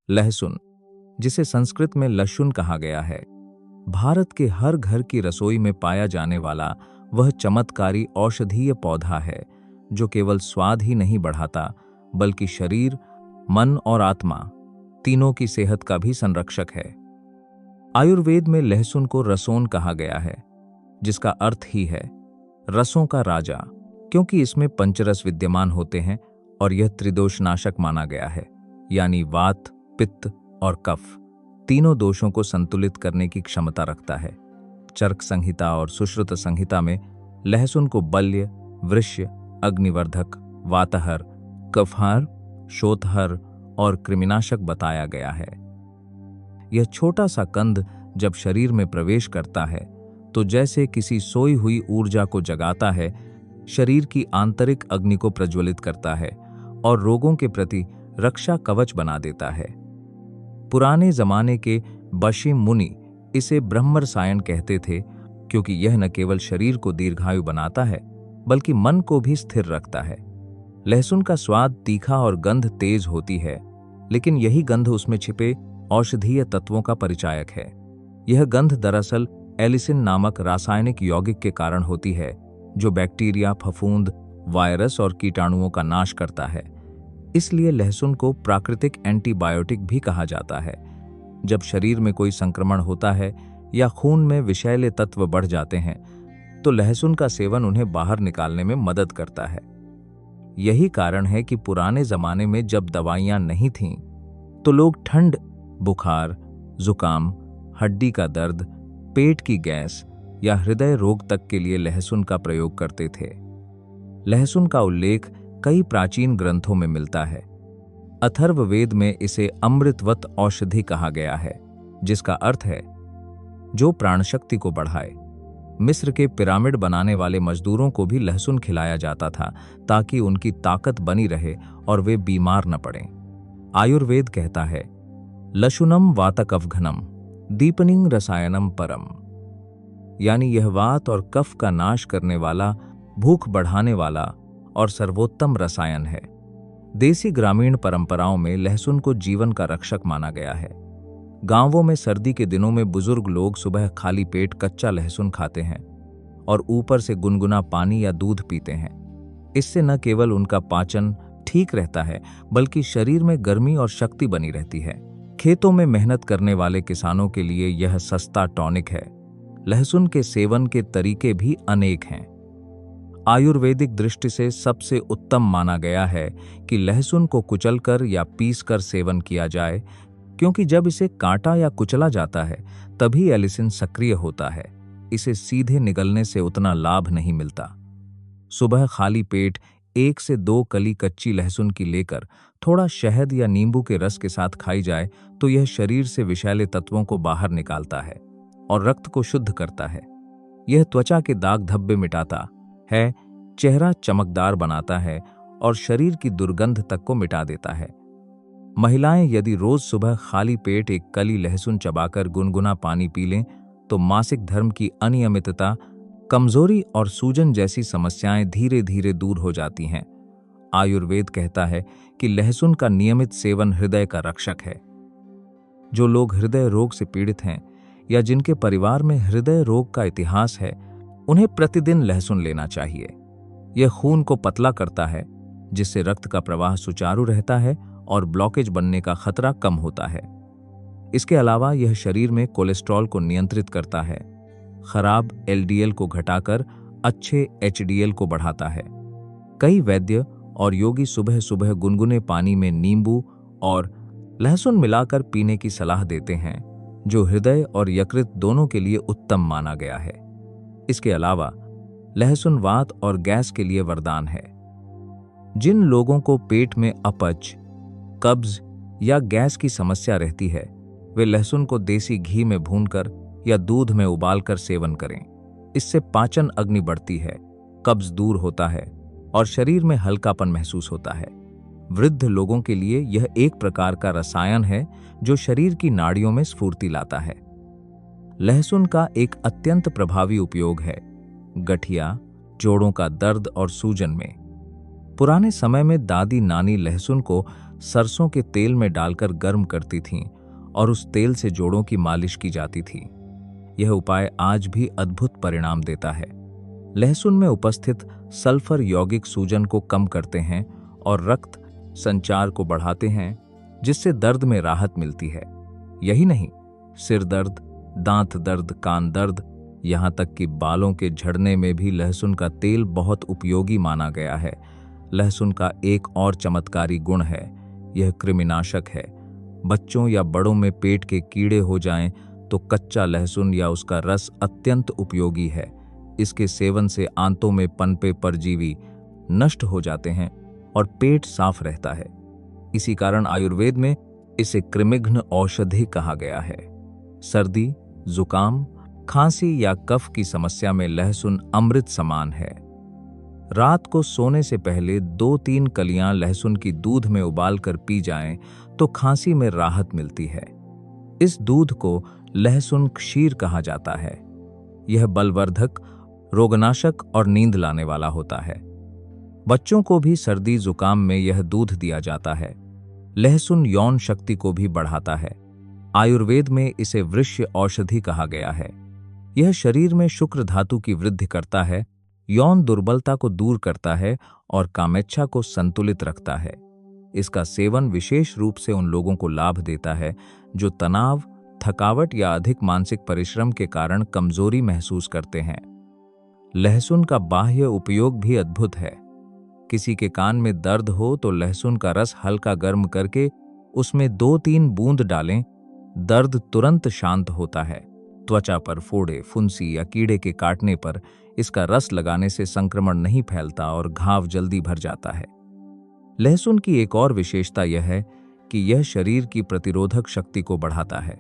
लहसुन, जिसे संस्कृत में लशुन कहा गया है, भारत के हर घर की रसोई में पाया जाने वाला वह चमत्कारी औषधीय पौधा है जो केवल स्वाद ही नहीं बढ़ाता बल्कि शरीर, मन और आत्मा तीनों की सेहत का भी संरक्षक है। आयुर्वेद में लहसुन को रसोन कहा गया है, जिसका अर्थ ही है रसों का राजा, क्योंकि इसमें पंचरस विद्यमान होते हैं और यह त्रिदोषनाशक माना गया है, यानी वात, पित्त और कफ तीनों दोषों को संतुलित करने की क्षमता रखता है। चरक संहिता और सुश्रुत संहिता में लहसुन को बल्य, वृष्य, अग्निवर्धक, वातहर, कफहर, शोथहर और कृमिनाशक बताया गया है। यह छोटा सा कंद जब शरीर में प्रवेश करता है तो जैसे किसी सोई हुई ऊर्जा को जगाता है, शरीर की आंतरिक अग्नि को प्रज्वलित करता है और रोगों के प्रति रक्षा कवच बना देता है। पुराने जमाने के बशी मुनि इसे ब्रह्म रसायन कहते थे, क्योंकि यह न केवल शरीर को दीर्घायु बनाता है बल्कि मन को भी स्थिर रखता है। लहसुन का स्वाद तीखा और गंध तेज होती है, लेकिन यही गंध उसमें छिपे औषधीय तत्वों का परिचायक है। यह गंध दरअसल एलिसिन नामक रासायनिक यौगिक के कारण होती है, जो बैक्टीरिया, फफूंद, वायरस और कीटाणुओं का नाश करता है। इसलिए लहसुन को प्राकृतिक एंटीबायोटिक भी कहा जाता है। जब शरीर में कोई संक्रमण होता है या खून में विषैले तत्व बढ़ जाते हैं, तो लहसुन का सेवन उन्हें बाहर निकालने में मदद करता है। यही कारण है कि पुराने जमाने में जब दवाइयां नहीं थीं, तो लोग ठंड, बुखार, जुकाम, हड्डी का दर्द, पेट की गैस या हृदय रोग तक के लिए लहसुन का प्रयोग करते थे। लहसुन का उल्लेख कई प्राचीन ग्रंथों में मिलता है। अथर्ववेद में इसे अमृतवत औषधि कहा गया है, जिसका अर्थ है जो प्राणशक्ति को बढ़ाए। मिस्र के पिरामिड बनाने वाले मजदूरों को भी लहसुन खिलाया जाता था ताकि उनकी ताकत बनी रहे और वे बीमार न पड़ें। आयुर्वेद कहता है, लशुनम वातकफघनम दीपनिंग रसायनम परम, यानी यह वात और कफ का नाश करने वाला, भूख बढ़ाने वाला और सर्वोत्तम रसायन है। देसी ग्रामीण परंपराओं में लहसुन को जीवन का रक्षक माना गया है। गांवों में सर्दी के दिनों में बुजुर्ग लोग सुबह खाली पेट कच्चा लहसुन खाते हैं और ऊपर से गुनगुना पानी या दूध पीते हैं। इससे न केवल उनका पाचन ठीक रहता है बल्कि शरीर में गर्मी और शक्ति बनी रहती है। खेतों में मेहनत करने वाले किसानों के लिए यह सस्ता टॉनिक है। लहसुन के सेवन के तरीके भी अनेक हैं। आयुर्वेदिक दृष्टि से सबसे उत्तम माना गया है कि लहसुन को कुचलकर या पीसकर सेवन किया जाए, क्योंकि जब इसे काटा या कुचला जाता है तभी एलिसिन सक्रिय होता है। इसे सीधे निगलने से उतना लाभ नहीं मिलता। सुबह खाली पेट 1 से 2 कली कच्ची लहसुन की लेकर थोड़ा शहद या नींबू के रस के साथ खाई जाए तो यह शरीर से विषैले तत्वों को बाहर निकालता है और रक्त को शुद्ध करता है। यह त्वचा के दाग धब्बे मिटाता है, चेहरा चमकदार बनाता है और शरीर की दुर्गंध तक को मिटा देता है। महिलाएं यदि रोज सुबह खाली पेट 1 कली लहसुन चबाकर गुनगुना पानी पी लें तो मासिक धर्म की अनियमितता, कमजोरी और सूजन जैसी समस्याएं धीरे धीरे दूर हो जाती हैं। आयुर्वेद कहता है कि लहसुन का नियमित सेवन हृदय का रक्षक है। जो लोग हृदय रोग से पीड़ित हैं या जिनके परिवार में हृदय रोग का इतिहास है, उन्हें प्रतिदिन लहसुन लेना चाहिए। यह खून को पतला करता है, जिससे रक्त का प्रवाह सुचारू रहता है और ब्लॉकेज बनने का खतरा कम होता है। इसके अलावा यह शरीर में कोलेस्ट्रॉल को नियंत्रित करता है, खराब एलडीएल को घटाकर अच्छे एचडीएल को बढ़ाता है। कई वैद्य और योगी सुबह सुबह गुनगुने पानी में नींबू और लहसुन मिलाकर पीने की सलाह देते हैं, जो हृदय और यकृत दोनों के लिए उत्तम माना गया है। इसके अलावा लहसुन वात और गैस के लिए वरदान है। जिन लोगों को पेट में अपच, कब्ज या गैस की समस्या रहती है, वे लहसुन को देसी घी में भूनकर या दूध में उबालकर सेवन करें। इससे पाचन अग्नि बढ़ती है, कब्ज दूर होता है और शरीर में हल्कापन महसूस होता है। वृद्ध लोगों के लिए यह एक प्रकार का रसायन है जो शरीर की नाड़ियों में स्फूर्ति लाता है। लहसुन का एक अत्यंत प्रभावी उपयोग है गठिया, जोड़ों का दर्द और सूजन में। पुराने समय में दादी नानी लहसुन को सरसों के तेल में डालकर गर्म करती थीं और उस तेल से जोड़ों की मालिश की जाती थी। यह उपाय आज भी अद्भुत परिणाम देता है। लहसुन में उपस्थित सल्फर यौगिक सूजन को कम करते हैं और रक्त संचार को बढ़ाते हैं, जिससे दर्द में राहत मिलती है। यही नहीं, सिर दर्द, दांत दर्द, कान दर्द, यहाँ तक कि बालों के झड़ने में भी लहसुन का तेल बहुत उपयोगी माना गया है। लहसुन का एक और चमत्कारी गुण है, यह कृमिनाशक है। बच्चों या बड़ों में पेट के कीड़े हो जाएं तो कच्चा लहसुन या उसका रस अत्यंत उपयोगी है। इसके सेवन से आंतों में पनपे परजीवी नष्ट हो जाते हैं और पेट साफ रहता है। इसी कारण आयुर्वेद में इसे कृमिघ्न औषधि कहा गया है। सर्दी, जुकाम, खांसी या कफ की समस्या में लहसुन अमृत समान है। रात को सोने से पहले 2-3 कलियां लहसुन की दूध में उबालकर पी जाएं तो खांसी में राहत मिलती है। इस दूध को लहसुन क्षीर कहा जाता है। यह बलवर्धक, रोगनाशक और नींद लाने वाला होता है। बच्चों को भी सर्दी जुकाम में यह दूध दिया जाता है। लहसुन यौन शक्ति को भी बढ़ाता है। आयुर्वेद में इसे वृक्ष औषधि कहा गया है। यह शरीर में शुक्र धातु की वृद्धि करता है, यौन दुर्बलता को दूर करता है और कामेच्छा को संतुलित रखता है। इसका सेवन विशेष रूप से उन लोगों को लाभ देता है जो तनाव, थकावट या अधिक मानसिक परिश्रम के कारण कमजोरी महसूस करते हैं। लहसुन का बाह्य उपयोग भी अद्भुत है। किसी के कान में दर्द हो तो लहसुन का रस हल्का गर्म करके उसमें 2-3 बूंद डालें, दर्द तुरंत शांत होता है। त्वचा पर फोड़े, फुंसी या कीड़े के काटने पर इसका रस लगाने से संक्रमण नहीं फैलता और घाव जल्दी भर जाता है। लहसुन की एक और विशेषता यह है कि यह शरीर की प्रतिरोधक शक्ति को बढ़ाता है।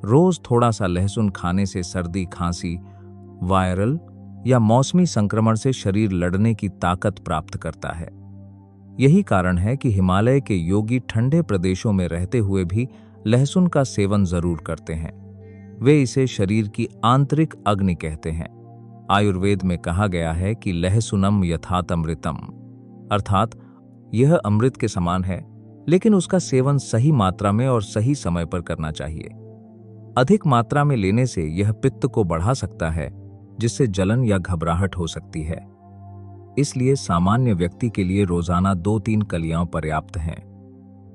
रोज थोड़ा सा लहसुन खाने से सर्दी, खांसी, वायरल या मौसमी संक्रमण से शरीर लड़ने की ताकत प्राप्त करता है। यही कारण है कि हिमालय के योगी ठंडे प्रदेशों में रहते हुए भी लहसुन का सेवन जरूर करते हैं। वे इसे शरीर की आंतरिक अग्नि कहते हैं। आयुर्वेद में कहा गया है कि लहसुनम यथात अमृतम, अर्थात यह अमृत के समान है, लेकिन उसका सेवन सही मात्रा में और सही समय पर करना चाहिए। अधिक मात्रा में लेने से यह पित्त को बढ़ा सकता है, जिससे जलन या घबराहट हो सकती है। इसलिए सामान्य व्यक्ति के लिए रोजाना 2-3 कलियां पर्याप्त हैं।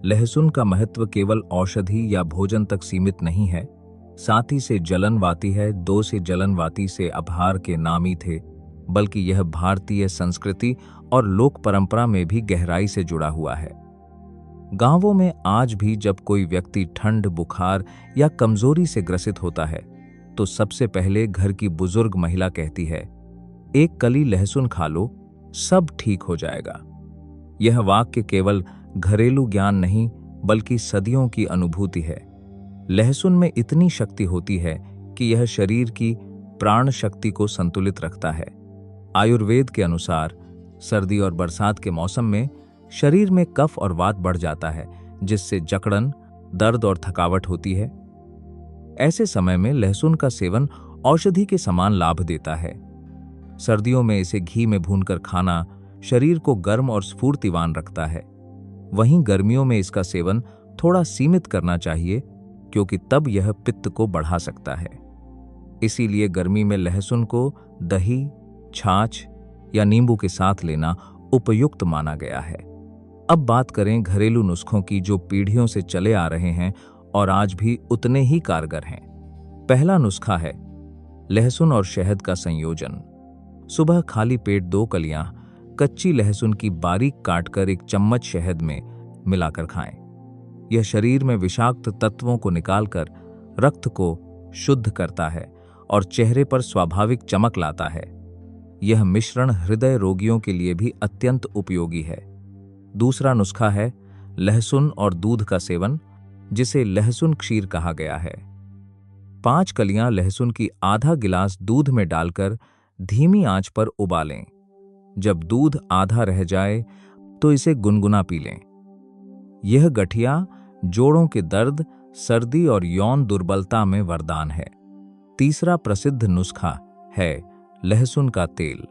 लहसुन का महत्व केवल औषधि या भोजन तक सीमित नहीं है, साथ ही से जलनवाती है। 2 से जलनवाती से आभार के नामी थे, बल्कि यह भारतीय संस्कृति और लोक परंपरा में भी गहराई से जुड़ा हुआ है। गांवों में आज भी जब कोई व्यक्ति ठंड, बुखार या कमजोरी से ग्रसित होता है तो सबसे पहले घर की बुजुर्ग महिला कहती है, एक कली लहसुन खा लो, सब ठीक हो जाएगा। यह वाक्य केवल घरेलू ज्ञान नहीं, बल्कि सदियों की अनुभूति है। लहसुन में इतनी शक्ति होती है कि यह शरीर की प्राण शक्ति को संतुलित रखता है। आयुर्वेद के अनुसार सर्दी और बरसात के मौसम में शरीर में कफ और वात बढ़ जाता है, जिससे जकड़न, दर्द और थकावट होती है। ऐसे समय में लहसुन का सेवन औषधि के समान लाभ देता है। सर्दियों में इसे घी में भूनकर खाना शरीर को गर्म और स्फूर्तिवान रखता है। वहीं गर्मियों में इसका सेवन थोड़ा सीमित करना चाहिए, क्योंकि तब यह पित्त को बढ़ा सकता है। इसीलिए गर्मी में लहसुन को दही, छाछ या नींबू के साथ लेना उपयुक्त माना गया है। अब बात करें घरेलू नुस्खों की, जो पीढ़ियों से चले आ रहे हैं और आज भी उतने ही कारगर हैं। पहला नुस्खा है लहसुन और शहद का संयोजन। सुबह खाली पेट 2 कलियां कच्ची लहसुन की बारीक काटकर 1 चम्मच शहद में मिलाकर खाएं। यह शरीर में विषाक्त तत्वों को निकालकर रक्त को शुद्ध करता है और चेहरे पर स्वाभाविक चमक लाता है। यह मिश्रण हृदय रोगियों के लिए भी अत्यंत उपयोगी है। दूसरा नुस्खा है लहसुन और दूध का सेवन, जिसे लहसुन क्षीर कहा गया है। 5 कलियां लहसुन की आधा गिलास दूध में डालकर धीमी आंच पर उबालें। जब दूध आधा रह जाए तो इसे गुनगुना पी लें। यह गठिया, जोड़ों के दर्द, सर्दी और यौन दुर्बलता में वरदान है। तीसरा प्रसिद्ध नुस्खा है लहसुन का तेल।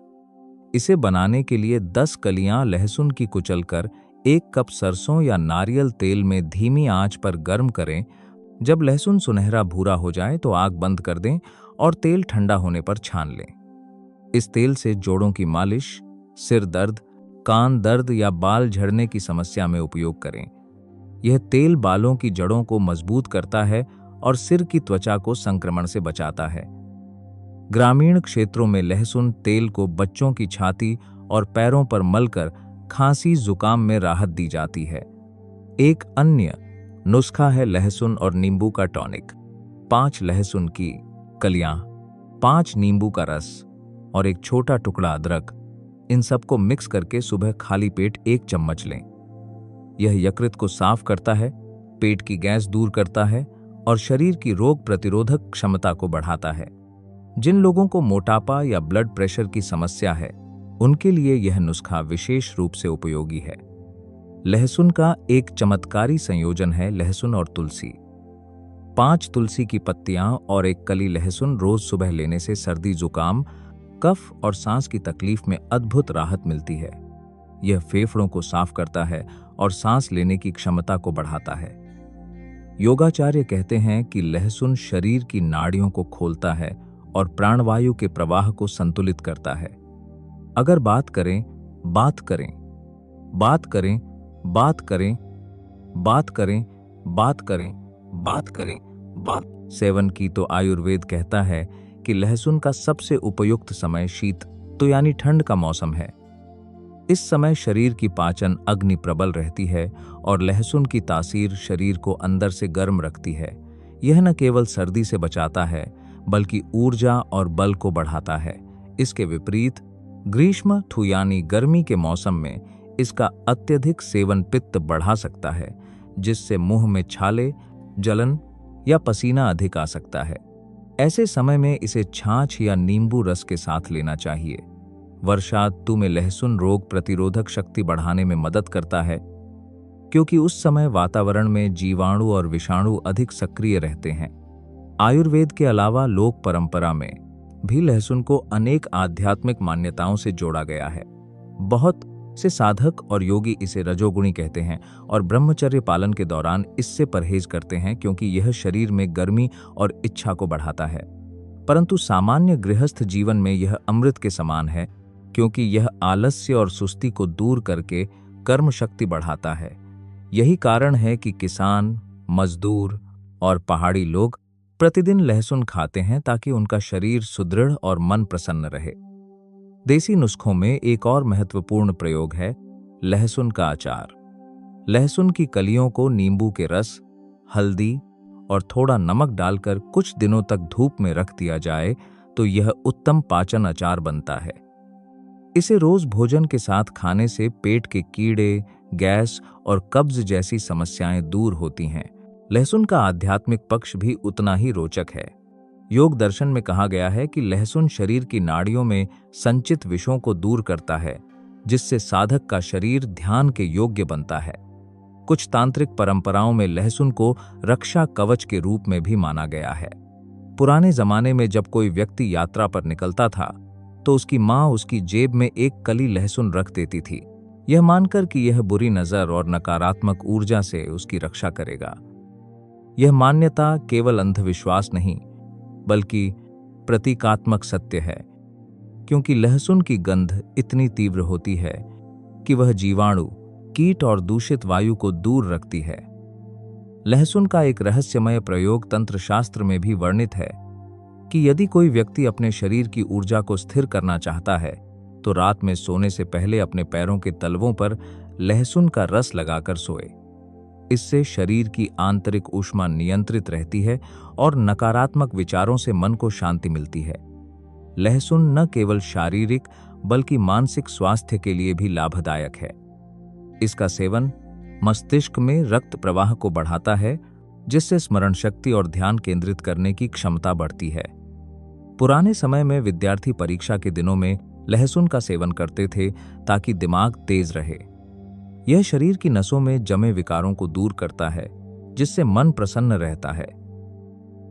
इसे बनाने के लिए 10 कलियां लहसुन की कुचलकर 1 कप सरसों या नारियल तेल में धीमी आंच पर गर्म करें। जब लहसुन सुनहरा भूरा हो जाए तो आग बंद कर दें और तेल ठंडा होने पर छान लें। इस तेल से जोड़ों की मालिश, सिर दर्द, कान दर्द या बाल झड़ने की समस्या में उपयोग करें। यह तेल बालों की जड़ों को मजबूत करता है और सिर की त्वचा को संक्रमण से बचाता है। ग्रामीण क्षेत्रों में लहसुन तेल को बच्चों की छाती और पैरों पर मलकर खांसी जुकाम में राहत दी जाती है। एक अन्य नुस्खा है लहसुन और नींबू का टॉनिक। 5 लहसुन की कलियां, 5 नींबू का रस और एक छोटा टुकड़ा अदरक, इन सबको मिक्स करके सुबह खाली पेट 1 चम्मच लें। यह यकृत को साफ करता है, पेट की गैस दूर करता है और शरीर की रोग प्रतिरोधक क्षमता को बढ़ाता है। जिन लोगों को मोटापा या ब्लड प्रेशर की समस्या है, उनके लिए यह नुस्खा विशेष रूप से उपयोगी है। लहसुन का एक चमत्कारी संयोजन है लहसुन और तुलसी। 5 तुलसी की पत्तियां और 1 कली लहसुन रोज सुबह लेने से सर्दी जुकाम, कफ और सांस की तकलीफ में अद्भुत राहत मिलती है। यह फेफड़ों को साफ करता है और सांस लेने की क्षमता को बढ़ाता है। योगाचार्य कहते हैं कि लहसुन शरीर की नाड़ियों को खोलता है और प्राणवायु के प्रवाह को संतुलित करता है। अगर बात करें, बात करें, बात करें, बात करें, बात करें, बात करें, बात करें, बात सेवन की, तो आयुर्वेद कहता है कि लहसुन का सबसे उपयुक्त समय शीत तो यानी ठंड का मौसम है। इस समय शरीर की पाचन अग्नि प्रबल रहती है और लहसुन की तासीर शरीर को अंदर से गर्म रखती है। यह न केवल सर्दी से बचाता है बल्कि ऊर्जा और बल को बढ़ाता है। इसके विपरीत ग्रीष्म यानी गर्मी के मौसम में इसका अत्यधिक सेवन पित्त बढ़ा सकता है, जिससे मुंह में छाले, जलन या पसीना अधिक आ सकता है। ऐसे समय में इसे छाछ या नींबू रस के साथ लेना चाहिए। वर्षा ऋतु में लहसुन रोग प्रतिरोधक शक्ति बढ़ाने में मदद करता है, क्योंकि उस समय वातावरण में जीवाणु और विषाणु अधिक सक्रिय रहते हैं। आयुर्वेद के अलावा लोक परंपरा में भी लहसुन को अनेक आध्यात्मिक मान्यताओं से जोड़ा गया है। बहुत से साधक और योगी इसे रजोगुणी कहते हैं और ब्रह्मचर्य पालन के दौरान इससे परहेज करते हैं, क्योंकि यह शरीर में गर्मी और इच्छा को बढ़ाता है। परंतु सामान्य गृहस्थ जीवन में यह अमृत के समान है, क्योंकि यह आलस्य और सुस्ती को दूर करके कर्म शक्ति बढ़ाता है। यही कारण है कि किसान, मजदूर और पहाड़ी लोग प्रतिदिन लहसुन खाते हैं, ताकि उनका शरीर सुदृढ़ और मन प्रसन्न रहे। देसी नुस्खों में एक और महत्वपूर्ण प्रयोग है लहसुन का अचार। लहसुन की कलियों को नींबू के रस, हल्दी और थोड़ा नमक डालकर कुछ दिनों तक धूप में रख दिया जाए तो यह उत्तम पाचन अचार बनता है। इसे रोज भोजन के साथ खाने से पेट के कीड़े, गैस और कब्ज जैसी समस्याएं दूर होती हैं। लहसुन का आध्यात्मिक पक्ष भी उतना ही रोचक है। योग दर्शन में कहा गया है कि लहसुन शरीर की नाड़ियों में संचित विषों को दूर करता है, जिससे साधक का शरीर ध्यान के योग्य बनता है। कुछ तांत्रिक परंपराओं में लहसुन को रक्षा कवच के रूप में भी माना गया है। पुराने जमाने में जब कोई व्यक्ति यात्रा पर निकलता था तो उसकी माँ उसकी जेब में 1 कली लहसुन रख देती थी, यह मानकर कि यह बुरी नजर और नकारात्मक ऊर्जा से उसकी रक्षा करेगा। यह मान्यता केवल अंधविश्वास नहीं बल्कि प्रतीकात्मक सत्य है, क्योंकि लहसुन की गंध इतनी तीव्र होती है कि वह जीवाणु, कीट और दूषित वायु को दूर रखती है। लहसुन का एक रहस्यमय प्रयोग तंत्र शास्त्र में भी वर्णित है कि यदि कोई व्यक्ति अपने शरीर की ऊर्जा को स्थिर करना चाहता है तो रात में सोने से पहले अपने पैरों के तलवों पर लहसुन का रस लगाकर सोए। इससे शरीर की आंतरिक ऊष्मा नियंत्रित रहती है और नकारात्मक विचारों से मन को शांति मिलती है। लहसुन न केवल शारीरिक बल्कि मानसिक स्वास्थ्य के लिए भी लाभदायक है। इसका सेवन मस्तिष्क में रक्त प्रवाह को बढ़ाता है, जिससे स्मरण शक्ति और ध्यान केंद्रित करने की क्षमता बढ़ती है। पुराने समय में विद्यार्थी परीक्षा के दिनों में लहसुन का सेवन करते थे ताकि दिमाग तेज रहे। यह शरीर की नसों में जमे विकारों को दूर करता है, जिससे मन प्रसन्न रहता है।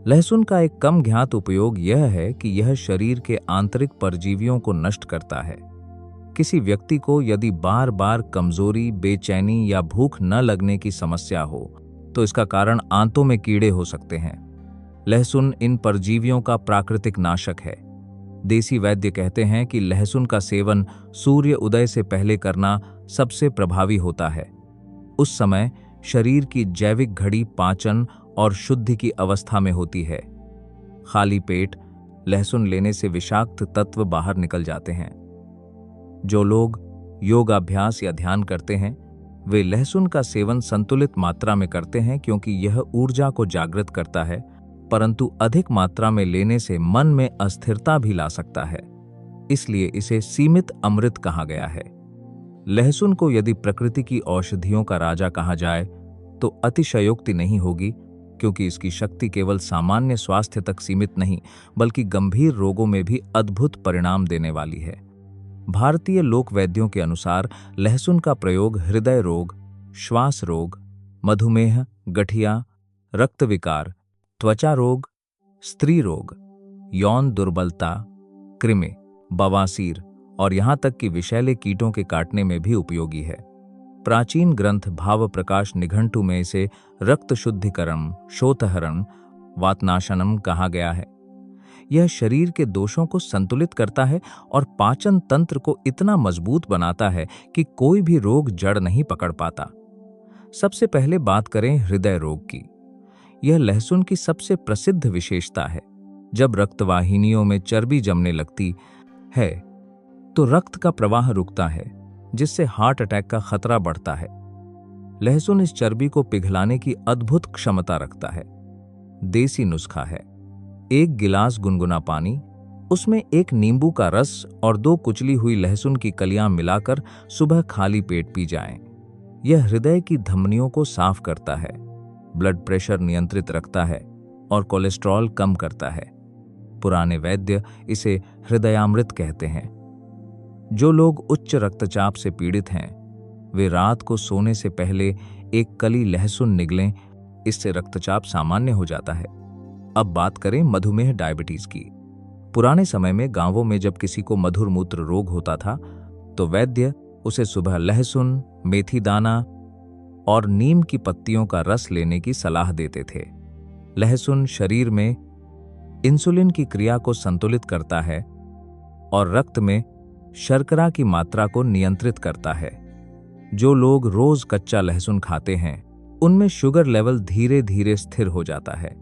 लहसुन का एक कम ज्ञात उपयोग यह है कि यह शरीर के आंतरिक परजीवियों को नष्ट करता है। किसी व्यक्ति को यदि बार बार कमजोरी, बेचैनी या भूख न लगने की समस्या हो तो इसका कारण आंतों में कीड़े हो सकते हैं। लहसुन इन परजीवियों का प्राकृतिक नाशक है। देसी वैद्य कहते हैं कि लहसुन का सेवन सूर्य उदय से पहले करना सबसे प्रभावी होता है। उस समय शरीर की जैविक घड़ी पाचन और शुद्धि की अवस्था में होती है। खाली पेट लहसुन लेने से विषाक्त तत्व बाहर निकल जाते हैं। जो लोग योगाभ्यास या ध्यान करते हैं वे लहसुन का सेवन संतुलित मात्रा में करते हैं, क्योंकि यह ऊर्जा को जागृत करता है, परंतु अधिक मात्रा में लेने से मन में अस्थिरता भी ला सकता है। इसलिए इसे सीमित अमृत कहा गया है। लहसुन को यदि प्रकृति की औषधियों का राजा कहा जाए तो अतिशयोक्ति नहीं होगी, क्योंकि इसकी शक्ति केवल सामान्य स्वास्थ्य तक सीमित नहीं बल्कि गंभीर रोगों में भी अद्भुत परिणाम देने वाली है। भारतीय लोक वैद्यों के अनुसार लहसुन का प्रयोग हृदय रोग, श्वास रोग, मधुमेह, गठिया, रक्त विकार, त्वचा रोग, स्त्री रोग, यौन दुर्बलता, कृमि, बवासीर और यहाँ तक कि विषैले कीटों के काटने में भी उपयोगी है। प्राचीन ग्रंथ भाव प्रकाश निघंटु में इसे रक्त शुद्धिकरण, शोथहरण, वातनाशनम कहा गया है। यह शरीर के दोषों को संतुलित करता है और पाचन तंत्र को इतना मजबूत बनाता है कि कोई भी रोग जड़ नहीं पकड़ पाता। सबसे पहले बात करें हृदय रोग की। यह लहसुन की सबसे प्रसिद्ध विशेषता है। जब रक्तवाहिनियों में चर्बी जमने लगती है तो रक्त का प्रवाह रुकता है, जिससे हार्ट अटैक का खतरा बढ़ता है। लहसुन इस चर्बी को पिघलाने की अद्भुत क्षमता रखता है। देसी नुस्खा है: 1 गिलास गुनगुना पानी, उसमें 1 नींबू का रस और 2 कुचली हुई लहसुन की कलियां मिलाकर सुबह खाली पेट पी जाएं। यह हृदय की धमनियों को साफ करता है, ब्लड प्रेशर नियंत्रित रखता है और कोलेस्ट्रॉल कम करता है। पुराने वैद्य इसे हृदयामृत कहते हैं। जो लोग उच्च रक्तचाप से पीड़ित हैं वे रात को सोने से पहले 1 कली लहसुन निगलें, इससे रक्तचाप सामान्य हो जाता है। अब बात करें मधुमेह, डायबिटीज की। पुराने समय में गांवों में जब किसी को मधुर मूत्र रोग होता था तो वैद्य उसे सुबह लहसुन, मेथी दाना और नीम की पत्तियों का रस लेने की सलाह देते थे। लहसुन शरीर में इंसुलिन की क्रिया को संतुलित करता है और रक्त में शर्करा की मात्रा को नियंत्रित करता है। जो लोग रोज कच्चा लहसुन खाते हैं उनमें शुगर लेवल धीरे धीरे स्थिर हो जाता है।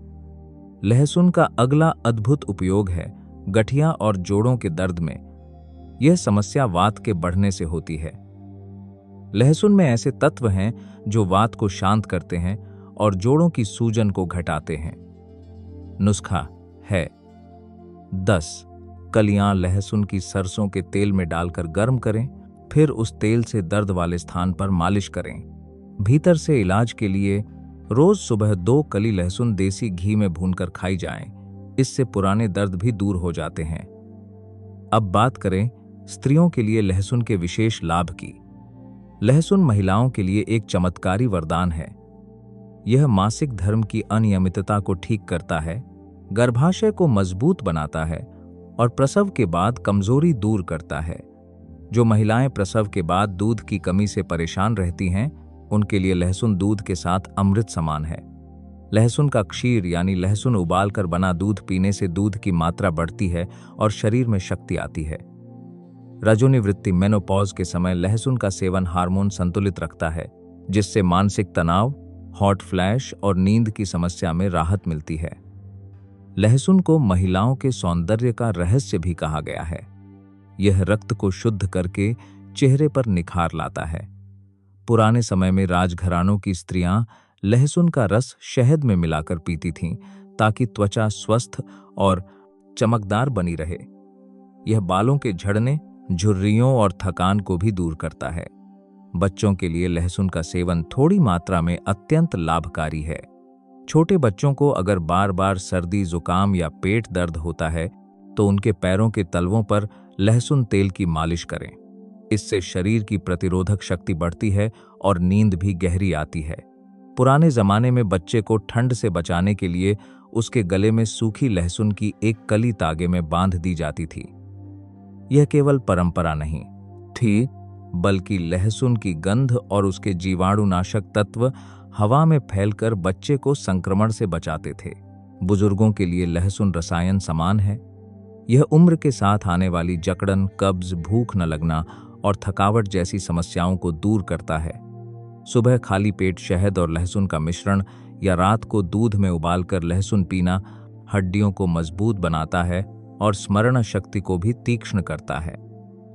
लहसुन का अगला अद्भुत उपयोग है गठिया और जोड़ों के दर्द में। यह समस्या वात के बढ़ने से होती है। लहसुन में ऐसे तत्व हैं जो वात को शांत करते हैं और जोड़ों की सूजन को घटाते हैं। नुस्खा है: 10 कलियां लहसुन की सरसों के तेल में डालकर गर्म करें, फिर उस तेल से दर्द वाले स्थान पर मालिश करें। भीतर से इलाज के लिए रोज सुबह 2 कली लहसुन देसी घी में भूनकर खाई जाएं। इससे पुराने दर्द भी दूर हो जाते हैं। अब बात करें स्त्रियों के लिए लहसुन के विशेष लाभ की। लहसुन महिलाओं के लिए एक चमत्कारी वरदान है। यह मासिक धर्म की अनियमितता को ठीक करता है, गर्भाशय को मजबूत बनाता है और प्रसव के बाद कमजोरी दूर करता है। जो महिलाएं प्रसव के बाद दूध की कमी से परेशान रहती हैं उनके लिए लहसुन दूध के साथ अमृत समान है। लहसुन का क्षीर यानी लहसुन उबालकर बना दूध पीने से दूध की मात्रा बढ़ती है और शरीर में शक्ति आती है। रजोनिवृत्ति मेनोपॉज के समय लहसुन का सेवन हार्मोन संतुलित रखता है, जिससे मानसिक तनाव, हॉट फ्लैश और नींद की समस्या में राहत मिलती है। लहसुन को महिलाओं के सौंदर्य का रहस्य भी कहा गया है। यह रक्त को शुद्ध करके चेहरे पर निखार लाता है। पुराने समय में राजघरानों की स्त्रियां लहसुन का रस शहद में मिलाकर पीती थीं ताकि त्वचा स्वस्थ और चमकदार बनी रहे। यह बालों के झड़ने, झुर्रियों और थकान को भी दूर करता है। बच्चों के लिए लहसुन का सेवन थोड़ी मात्रा में अत्यंत लाभकारी है। छोटे बच्चों को अगर बार बार सर्दी, जुकाम या पेट दर्द होता है तो उनके पैरों के तलवों पर लहसुन तेल की मालिश करें। इससे शरीर की प्रतिरोधक शक्ति बढ़ती है और नींद भी गहरी आती है। पुराने जमाने में बच्चे को ठंड से बचाने के लिए उसके गले में सूखी लहसुन की 1 कली तागे में बांध दी जाती थी। यह केवल परंपरा नहीं, थी, बल्कि लहसुन की गंध और उसके जीवाणुनाशक तत्व हवा में फैलकर बच्चे को संक्रमण से बचाते थे। बुजुर्गों के लिए लहसुन रसायन समान है। यह उम्र के साथ आने वाली जकड़न, कब्ज, भूख न लगना और थकावट जैसी समस्याओं को दूर करता है। सुबह खाली पेट शहद और लहसुन का मिश्रण या रात को दूध में उबालकर लहसुन पीना हड्डियों को मजबूत बनाता है और स्मरण शक्ति को भी तीक्ष्ण करता है।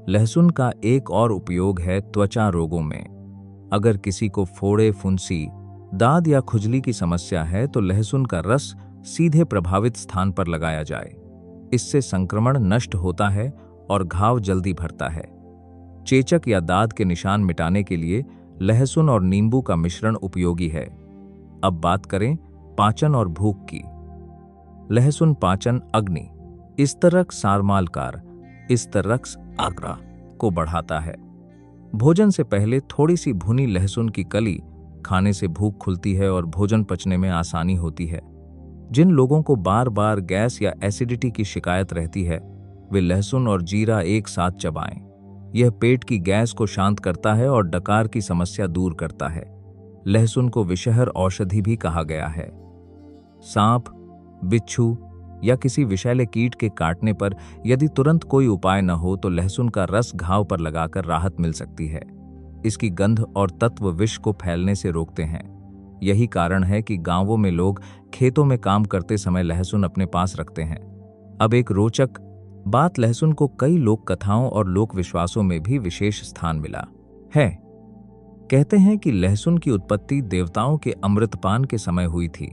लहसुन का एक और उपयोग है त्वचा रोगों में। अगर किसी को फोड़े, फुंसी, दाद या खुजली की समस्या है तो लहसुन का रस सीधे प्रभावित स्थान पर लगाया जाए। इससे संक्रमण नष्ट होता है और घाव जल्दी भरता है। चेचक या दाद के निशान मिटाने के लिए लहसुन और नींबू का मिश्रण उपयोगी है। अब बात करें पाचन और भूख की। लहसुन पाचन अग्नि इस्तरक सारमालकार इस्तरक्स आग्रा को बढ़ाता है। भोजन से पहले थोड़ी सी भुनी लहसुन की कली खाने से भूख खुलती है और भोजन पचने में आसानी होती है। जिन लोगों को बार बार गैस या एसिडिटी की शिकायत रहती है, वे लहसुन और जीरा एक साथ चबाएं। यह पेट की गैस को शांत करता है और डकार की समस्या दूर करता है। लहसुन को विषहर औषधि भी कहा गया है। सांप, बिच्छू या किसी विषैले कीट के काटने पर यदि तुरंत कोई उपाय न हो तो लहसुन का रस घाव पर लगाकर राहत मिल सकती है। इसकी गंध और तत्व विष को फैलने से रोकते हैं। यही कारण है कि गांवों में लोग खेतों में काम करते समय लहसुन अपने पास रखते हैं। अब एक रोचक बात, लहसुन को कई लोक कथाओं और लोक विश्वासों में भी विशेष स्थान मिला है। कहते हैं कि लहसुन की उत्पत्ति देवताओं के अमृतपान के समय हुई थी।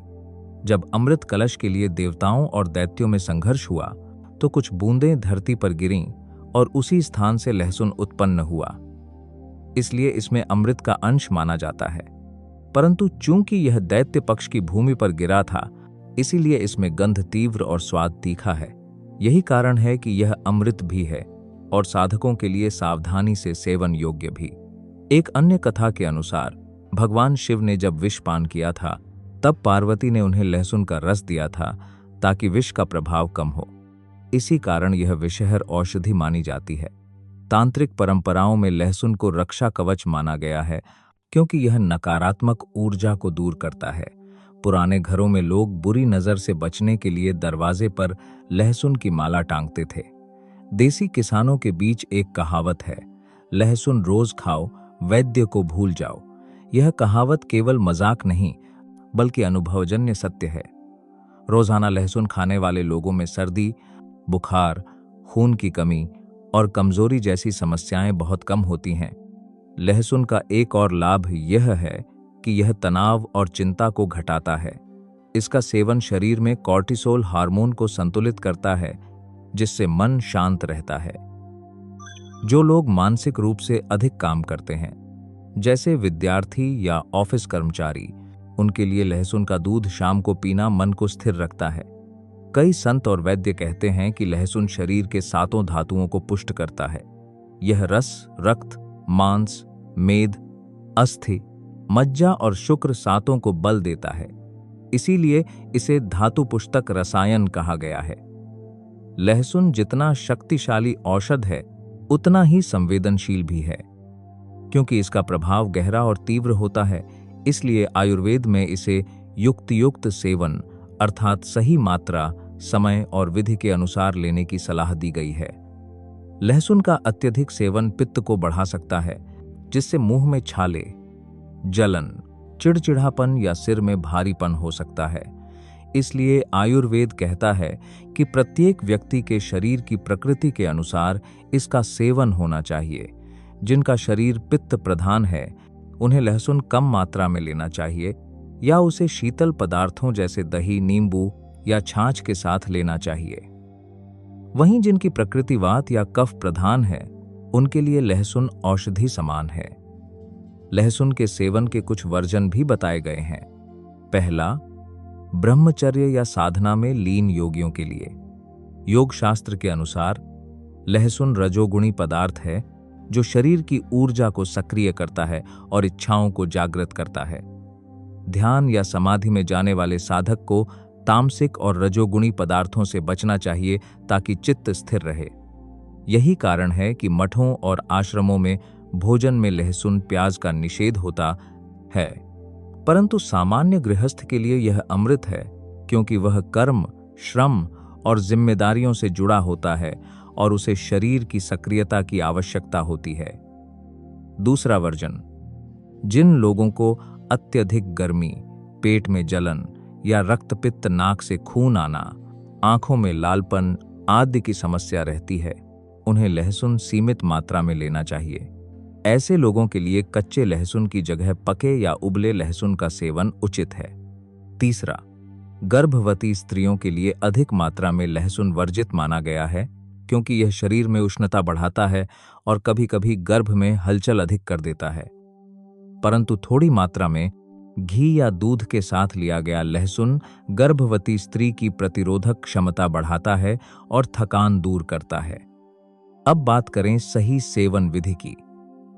जब अमृत कलश के लिए देवताओं और दैत्यों में संघर्ष हुआ तो कुछ बूंदें धरती पर गिरीं और उसी स्थान से लहसुन उत्पन्न हुआ। इसलिए इसमें अमृत का अंश माना जाता है। परंतु चूंकि यह दैत्य पक्ष की भूमि पर गिरा था, इसीलिए इसमें गंध तीव्र और स्वाद तीखा है। यही कारण है कि यह अमृत भी है और साधकों के लिए सावधानी से सेवन योग्य भी। एक अन्य कथा के अनुसार भगवान शिव ने जब विष पान किया था, तब पार्वती ने उन्हें लहसुन का रस दिया था ताकि विष का प्रभाव कम हो। इसी कारण यह विषहर औषधि मानी जाती है। तांत्रिक परंपराओं में लहसुन को रक्षा कवच माना गया है, क्योंकि यह नकारात्मक ऊर्जा को दूर करता है। पुराने घरों में लोग बुरी नजर से बचने के लिए दरवाजे पर लहसुन की माला टांगते थे। देसी किसानों के बीच एक कहावत है, लहसुन रोज खाओ, वैद्य को भूल जाओ। यह कहावत केवल मजाक नहीं बल्कि अनुभवजन्य सत्य है। रोजाना लहसुन खाने वाले लोगों में सर्दी, बुखार, खून की कमी और कमजोरी जैसी समस्याएं बहुत कम होती हैं। लहसुन का एक और लाभ यह है कि यह तनाव और चिंता को घटाता है। इसका सेवन शरीर में कॉर्टिसोल हार्मोन को संतुलित करता है, जिससे मन शांत रहता है। जो लोग मानसिक रूप से अधिक काम करते हैं, जैसे विद्यार्थी या ऑफिस कर्मचारी, उनके लिए लहसुन का दूध शाम को पीना मन को स्थिर रखता है। कई संत और वैद्य कहते हैं कि लहसुन शरीर के 7 धातुओं को पुष्ट करता है। यह रस, रक्त, मांस, मेद, अस्थि, मज्जा और शुक्र 7 को बल देता है। इसीलिए इसे धातु पुष्टक रसायन कहा गया है। लहसुन जितना शक्तिशाली औषध है, उतना ही संवेदनशील भी है। क्योंकि इसका प्रभाव गहरा और तीव्र होता है, इसलिए आयुर्वेद में इसे युक्त सेवन अर्थात सही मात्रा, समय और विधि के अनुसार लेने की सलाह दी गई है। लहसुन का अत्यधिक सेवन पित्त को बढ़ा सकता है, जिससे मुंह में छाले, जलन, चिड़चिड़ापन या सिर में भारीपन हो सकता है। इसलिए आयुर्वेद कहता है कि प्रत्येक व्यक्ति के शरीर की प्रकृति के अनुसार इसका सेवन होना चाहिए। जिनका शरीर पित्त प्रधान है, उन्हें लहसुन कम मात्रा में लेना चाहिए या उसे शीतल पदार्थों जैसे दही, नींबू या छाछ के साथ लेना चाहिए। वहीं जिनकी प्रकृति वात या कफ प्रधान है, उनके लिए लहसुन औषधि समान है। लहसुन के सेवन के कुछ वर्जन भी बताए गए हैं। पहला, ब्रह्मचर्य या साधना में लीन योगियों के लिए। योग शास्त्र के अनुसार लहसुन रजोगुणी पदार्थ है जो शरीर की ऊर्जा को सक्रिय करता है और इच्छाओं को जागृत करता है। ध्यान या समाधि में जाने वाले साधक को तामसिक और रजोगुणी पदार्थों से बचना चाहिए ताकि चित्त स्थिर रहे। यही कारण है कि मठों और आश्रमों में भोजन में लहसुन प्याज का निषेध होता है, परंतु सामान्य गृहस्थ के लिए यह अमृत है, क्योंकि वह कर्म, श्रम और जिम्मेदारियों से जुड़ा होता है और उसे शरीर की सक्रियता की आवश्यकता होती है। दूसरा वर्जन, जिन लोगों को अत्यधिक गर्मी, पेट में जलन या रक्तपित्त, नाक से खून आना, आंखों में लालपन आदि की समस्या रहती है, उन्हें लहसुन सीमित मात्रा में लेना चाहिए। ऐसे लोगों के लिए कच्चे लहसुन की जगह पके या उबले लहसुन का सेवन उचित है। तीसरा, गर्भवती स्त्रियों के लिए अधिक मात्रा में लहसुन वर्जित माना गया है, क्योंकि यह शरीर में उष्णता बढ़ाता है और कभी-कभी गर्भ में हलचल अधिक कर देता है। परंतु थोड़ी मात्रा में घी या दूध के साथ लिया गया लहसुन गर्भवती स्त्री की प्रतिरोधक क्षमता बढ़ाता है और थकान दूर करता है। अब बात करें सही सेवन विधि की।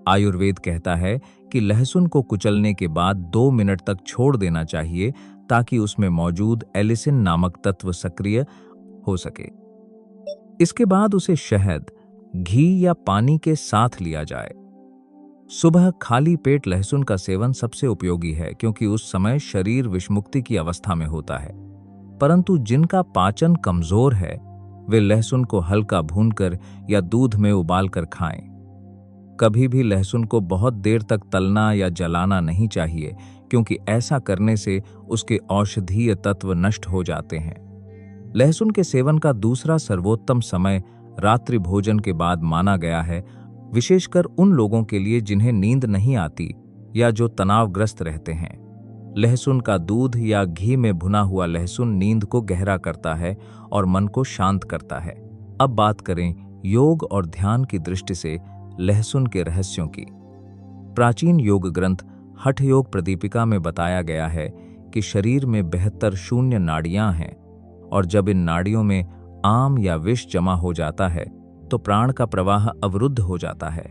आयुर्वेद कहता है कि लहसुन को कुचलने के बाद 2 मिनट तक छोड़ देना चाहिए, ताकि उसमें मौजूद एलिसिन नामक तत्व सक्रिय हो सके। इसके बाद उसे शहद, घी या पानी के साथ लिया जाए। सुबह खाली पेट लहसुन का सेवन सबसे उपयोगी है, क्योंकि उस समय शरीर विषमुक्ति की अवस्था में होता है। परंतु जिनका पाचन कमजोर है, वे लहसुन को हल्का भूनकर या दूध में उबालकर खाएं। कभी भी लहसुन को बहुत देर तक तलना या जलाना नहीं चाहिए, क्योंकि ऐसा करने से उसके औषधीय तत्व नष्ट हो जाते हैं। लहसुन के सेवन का दूसरा सर्वोत्तम समय रात्रि भोजन के बाद माना गया है, विशेषकर उन लोगों के लिए जिन्हें नींद नहीं आती या जो तनावग्रस्त रहते हैं। लहसुन का दूध या घी में भुना हुआ लहसुन नींद को गहरा करता है और मन को शांत करता है। अब बात करें योग और ध्यान की दृष्टि से लहसुन के रहस्यों की। प्राचीन योग ग्रंथ हठ योग प्रदीपिका में बताया गया है कि शरीर में 72 शून्य नाड़ियां हैं, और जब इन नाड़ियों में आम या विष जमा हो जाता है तो प्राण का प्रवाह अवरुद्ध हो जाता है।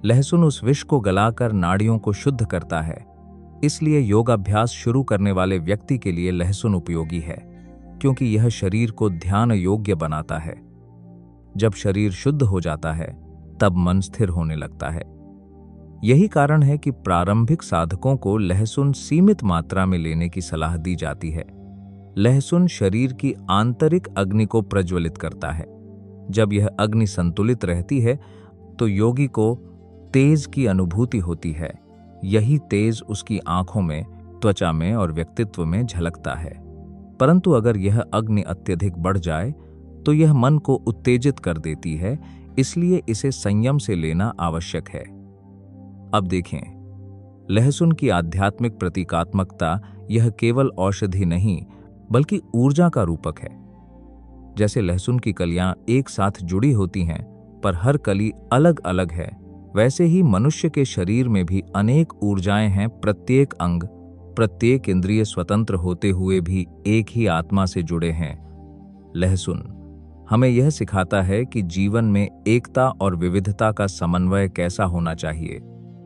लहसुन उस विष को गलाकर नाड़ियों को शुद्ध करता है। इसलिए योगाभ्यास शुरू करने वाले व्यक्ति के लिए लहसुन उपयोगी है, क्योंकि यह शरीर को ध्यान योग्य बनाता है। जब शरीर शुद्ध हो जाता है, तब मन स्थिर होने लगता है। यही कारण है कि प्रारंभिक साधकों को लहसुन सीमित मात्रा में लेने की सलाह दी जाती है। लहसुन शरीर की आंतरिक अग्नि को प्रज्वलित करता है। जब यह अग्नि संतुलित रहती है तो योगी को तेज की अनुभूति होती है। यही तेज उसकी आंखों में, त्वचा में और व्यक्तित्व में झलकता है। परंतु अगर यह अग्नि अत्यधिक बढ़ जाए तो यह मन को उत्तेजित कर देती है, इसलिए इसे संयम से लेना आवश्यक है। अब देखें, लहसुन की आध्यात्मिक प्रतीकात्मकता यह केवल औषधि नहीं बल्कि ऊर्जा का रूपक है। जैसे लहसुन की कलियां एक साथ जुड़ी होती हैं, पर हर कली अलग अलग है, वैसे ही मनुष्य के शरीर में भी अनेक ऊर्जाएं हैं। प्रत्येक अंग, प्रत्येक इंद्रिय स्वतंत्र होते हुए भी एक ही आत्मा से जुड़े हैं। लहसुन हमें यह सिखाता है कि जीवन में एकता और विविधता का समन्वय कैसा होना चाहिए।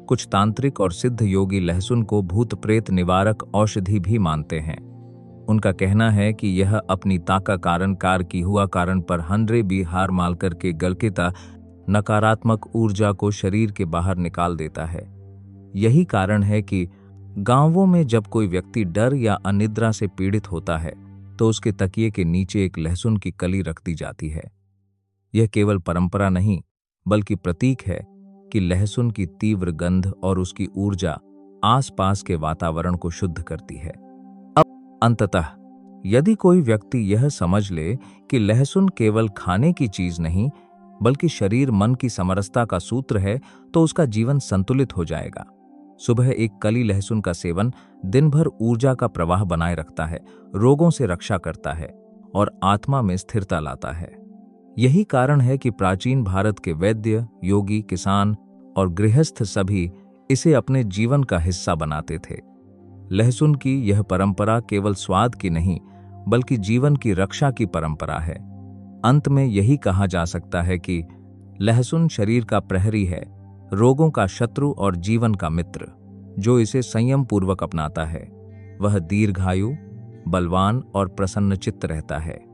कुछ तांत्रिक और सिद्ध योगी लहसुन को भूत प्रेत निवारक औषधि भी मानते हैं। उनका कहना है कि यह अपनी ताका कारण कार की हुआ कारण पर हंड्रे भी हार माल करके गलकेता नकारात्मक ऊर्जा को शरीर के बाहर निकाल देता है। यही कारण है कि गांवों में जब कोई व्यक्ति डर या अनिद्रा से पीड़ित होता है तो उसके तकिए के नीचे एक लहसुन की कली रख दी जाती है। यह केवल परंपरा नहीं बल्कि प्रतीक है कि लहसुन की तीव्र गंध और उसकी ऊर्जा आसपास के वातावरण को शुद्ध करती है। अब अंततः यदि कोई व्यक्ति यह समझ ले कि लहसुन केवल खाने की चीज नहीं बल्कि शरीर मन की समरसता का सूत्र है, तो उसका जीवन संतुलित हो जाएगा। सुबह एक कली लहसुन का सेवन दिन भर ऊर्जा का प्रवाह बनाए रखता है, रोगों से रक्षा करता है और आत्मा में स्थिरता लाता है। यही कारण है कि प्राचीन भारत के वैद्य, योगी, किसान और गृहस्थ सभी इसे अपने जीवन का हिस्सा बनाते थे। लहसुन की यह परंपरा केवल स्वाद की नहीं बल्कि जीवन की रक्षा की परंपरा है। अंत में यही कहा जा सकता है कि लहसुन शरीर का प्रहरी है, रोगों का शत्रु और जीवन का मित्र। जो इसे संयम पूर्वक अपनाता है वह दीर्घायु, बलवान और प्रसन्नचित्त रहता है।